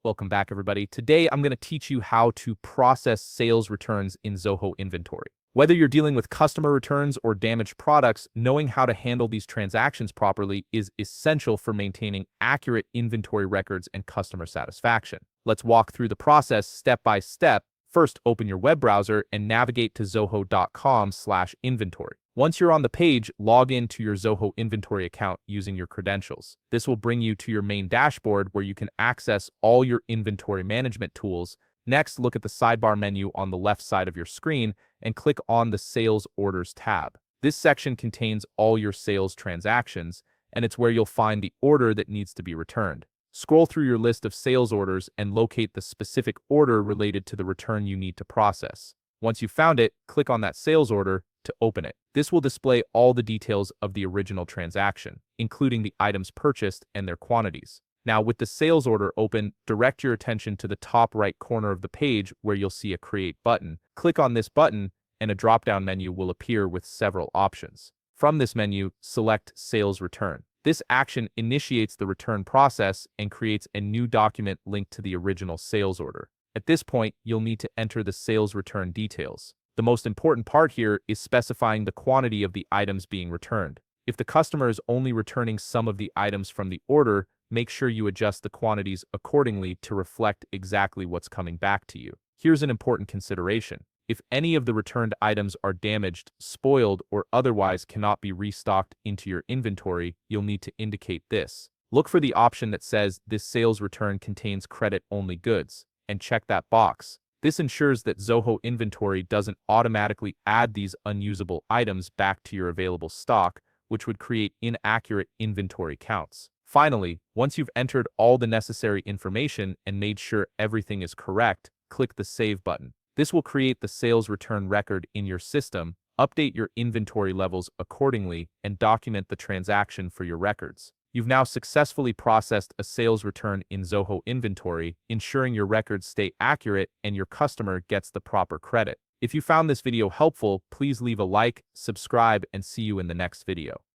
Welcome back, everybody. Today, I'm going to teach you how to process sales returns in Zoho Inventory. Whether you're dealing with customer returns or damaged products, knowing how to handle these transactions properly is essential for maintaining accurate inventory records and customer satisfaction. Let's walk through the process step by step. First, open your web browser and navigate to zoho.com/inventory. Once you're on the page, log in to your Zoho Inventory account using your credentials. This will bring you to your main dashboard where you can access all your inventory management tools. Next, look at the sidebar menu on the left side of your screen and click on the Sales Orders tab. This section contains all your sales transactions, and it's where you'll find the order that needs to be returned. Scroll through your list of sales orders and locate the specific order related to the return you need to process. Once you've found it, click on that sales order to open it. This will display all the details of the original transaction, including the items purchased and their quantities. Now, with the sales order open, direct your attention to the top right corner of the page where you'll see a Create button. Click on this button, and a drop-down menu will appear with several options. From this menu, select Sales Return. This action initiates the return process and creates a new document linked to the original sales order. At this point, you'll need to enter the sales return details. The most important part here is specifying the quantity of the items being returned. If the customer is only returning some of the items from the order, make sure you adjust the quantities accordingly to reflect exactly what's coming back to you. Here's an important consideration. If any of the returned items are damaged, spoiled, or otherwise cannot be restocked into your inventory, you'll need to indicate this. Look for the option that says this sales return contains credit-only goods, and check that box. This ensures that Zoho Inventory doesn't automatically add these unusable items back to your available stock, which would create inaccurate inventory counts. Finally, once you've entered all the necessary information and made sure everything is correct, click the Save button. This will create the sales return record in your system, update your inventory levels accordingly, and document the transaction for your records. You've now successfully processed a sales return in Zoho Inventory, ensuring your records stay accurate and your customer gets the proper credit. If you found this video helpful, please leave a like, subscribe, and see you in the next video.